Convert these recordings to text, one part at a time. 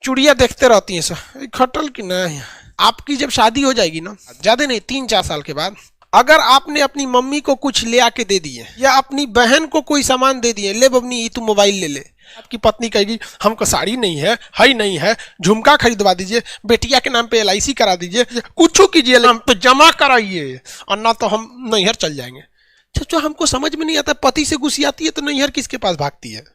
चूड़िया देखते रहती हैं सर खटल की ना। आपकी जब शादी हो जाएगी ना, ज्यादा नहीं 3-4 साल के बाद, अगर आपने अपनी मम्मी को कुछ ले आके दे दिए या अपनी बहन को कोई सामान दे दिए, ले बबनी तू मोबाइल ले ले, आपकी पत्नी कहेगी हमको साड़ी नहीं है, हाई नहीं है, झुमका खरीदवा दीजिए, बेटिया के नाम पे LIC करा दीजिए, कुछ कीजिए, हम पे जमा कराइए और ना तो हम नैहर चल जाएंगे। जो हमको समझ में नहीं आता, पति से गुस्सियाती है तो नैहर किसके पास भागती है।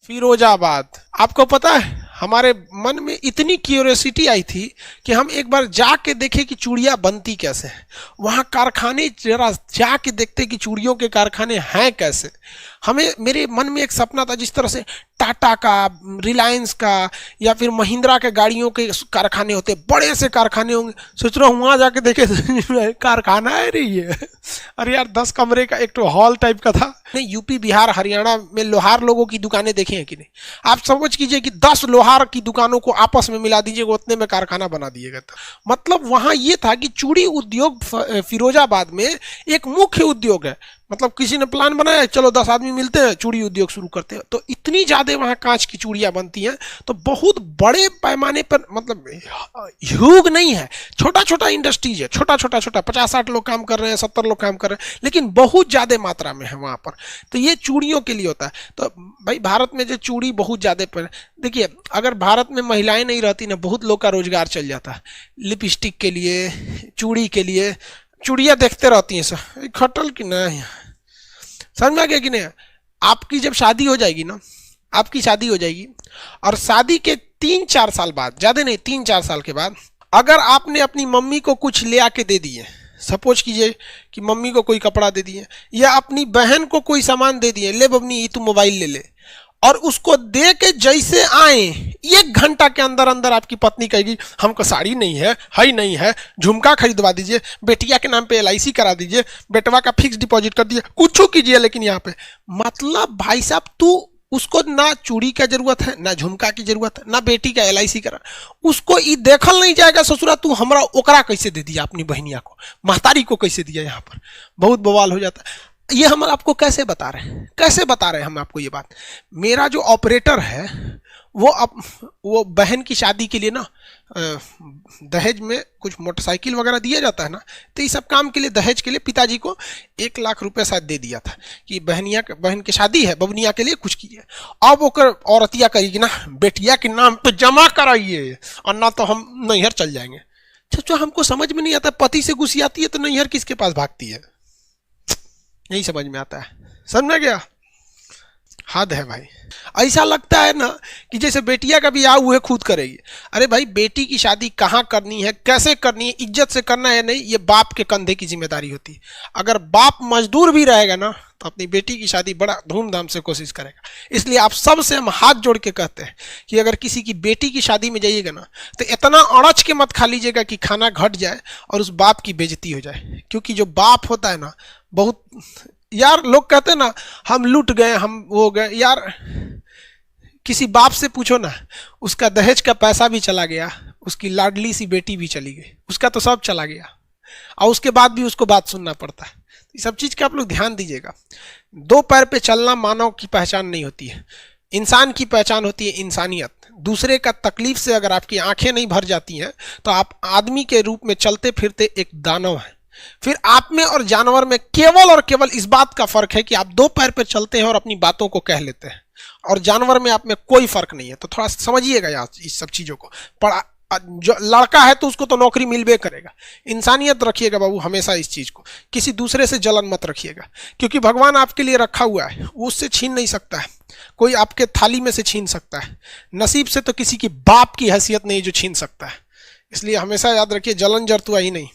फिरोजाबाद, आपको पता है हमारे मन में इतनी क्यूरियोसिटी आई थी कि हम एक बार जाके देखे कि चूड़ियाँ बनती कैसे हैं, वहाँ कारखाने जरा जाके देखते कि चूड़ियों के कारखाने हैं कैसे। हमें मेरे मन में एक सपना था, जिस तरह से टाटा का, रिलायंस का या फिर महिंद्रा के गाड़ियों के कारखाने होते, बड़े से कारखाने होंगे। सोच रहा हूँ वहाँ जाके देखे कारखाना है रही है। अरे यार 10 कमरे का एक तो हॉल टाइप का था। नहीं, यूपी बिहार हरियाणा में लोहार लोगों की दुकानें देखे हैं कि नहीं? आप समझ कीजिए कि 10 लोहार की दुकानों को आपस में मिला दीजिएगा, उतने में कारखाना बना दिएगा। मतलब वहाँ ये था कि चूड़ी उद्योग फिरोजाबाद में एक मुख्य उद्योग है। मतलब किसी ने प्लान बनाया, चलो 10 आदमी मिलते हैं, चूड़ी उद्योग शुरू करते हैं। तो इतनी ज़्यादा वहाँ कांच की चूड़ियाँ बनती हैं, तो बहुत बड़े पैमाने पर, मतलब ह्यूग नहीं है, छोटा छोटा इंडस्ट्रीज है, छोटा 50-60 लोग काम कर रहे हैं, 70 लोग काम कर रहे हैं, लेकिन बहुत ज़्यादा मात्रा में है वहाँ पर। तो ये चूड़ियों के लिए होता है। तो भाई भारत में जो चूड़ी बहुत ज़्यादा पर, देखिए अगर भारत में महिलाएं नहीं रहती ना, बहुत लोग का रोजगार चल जाता है। लिपस्टिक के लिए, चूड़ी के लिए, चूड़िया देखते रहती हैं सर खटल की ना। समझ में आ गया कि नहीं? आपकी जब शादी हो जाएगी ना, आपकी शादी हो जाएगी और शादी के 3-4 साल बाद, ज्यादा नहीं 3-4 साल के बाद, अगर आपने अपनी मम्मी को कुछ ले आके दे दिए, सपोज कीजिए कि मम्मी को कोई कपड़ा दे दिए या अपनी बहन को कोई सामान दे दिए, ले बबनी तू मोबाइल ले ले, और उसको दे के जैसे आए 1 घंटा के अंदर अंदर आपकी पत्नी कहेगी हमको साड़ी नहीं है, हाई नहीं है, झुमका खरीदवा दीजिए, बेटिया के नाम पे LIC करा दीजिए, बेटवा का फिक्स डिपॉजिट कर दीजिए, कुछ कीजिए, लेकिन यहाँ पे मतलब भाई साहब तू उसको ना चूड़ी का जरूरत है, ना झुमका की जरूरत है, ना बेटी का LIC करा, उसको ये देखल नहीं जाएगा ससुरा तू हमरा ओकरा कैसे दे दिया, अपनी बहनिया को, महतारी को कैसे दिया। यहाँ पर बहुत बवाल हो जाता है। ये हम आपको कैसे बता रहे हैं, कैसे बता रहे हैं हम आपको ये बात? मेरा जो ऑपरेटर है वो बहन की शादी के लिए ना दहेज में कुछ मोटरसाइकिल वगैरह दिया जाता है ना, तो ये सब काम के लिए दहेज के लिए पिताजी को 1 लाख रुपए शायद दे दिया था कि बहन की शादी है, बबनिया के लिए कुछ कीजिए। अब वो औरतिया करेगी ना, बेटिया के नाम पे जमा कराइए और ना तो हम नैहर चल जाएंगे। जो हमको समझ में नहीं आता, पति से गुस्सियाती है तो नैहर किसके पास भागती है, यही समझ में आता है। समझ में गया? हद है भाई। ऐसा लगता है ना कि जैसे बेटिया का ब्याह हुए खुद करेगी। अरे भाई बेटी की शादी कहाँ करनी है, कैसे करनी है, इज्जत से करना है नहीं, ये बाप के कंधे की जिम्मेदारी होती है। अगर बाप मजदूर भी रहेगा ना तो अपनी बेटी की शादी बड़ा धूमधाम से कोशिश करेगा। इसलिए आप सबसे हम हाथ जोड़ के कहते हैं कि अगर किसी की बेटी की शादी में जाइएगा ना तो इतना अड़च के मत खा लीजिएगा कि खाना घट जाए और उस बाप की बेइज्जती हो जाए। क्योंकि जो बाप होता है ना, बहुत यार लोग कहते हैं ना हम लूट गए, हम वो गए। यार किसी बाप से पूछो ना, उसका दहेज का पैसा भी चला गया, उसकी लाडली सी बेटी भी चली गई, उसका तो सब चला गया और उसके बाद भी उसको बात सुनना पड़ता है। ये सब चीज़ का आप लोग ध्यान दीजिएगा। 2 पैर पे चलना मानव की पहचान नहीं होती है, इंसान की पहचान होती है इंसानियत। दूसरे का तकलीफ से अगर आपकी आंखें नहीं भर जाती हैं तो आप आदमी के रूप में चलते फिरते एक दानव हैं। फिर आप में और जानवर में केवल और केवल इस बात का फर्क है कि आप 2 पैर पर चलते हैं और अपनी बातों को कह लेते हैं, और जानवर में आप में कोई फर्क नहीं है। तो थोड़ा समझिएगा यार इस सब चीजों को। पढ़ा जो लड़का है तो उसको तो नौकरी मिलबे करेगा। इंसानियत रखिएगा बाबू हमेशा इस चीज को, किसी दूसरे से जलन मत रखिएगा, क्योंकि भगवान आपके लिए रखा हुआ है, वो उससे छीन नहीं सकता है। कोई आपके थाली में से छीन सकता है, नसीब से तो किसी की बाप की हैसियत नहीं जो छीन सकता है। इसलिए हमेशा याद रखिए जलन जरतुआ ही नहीं।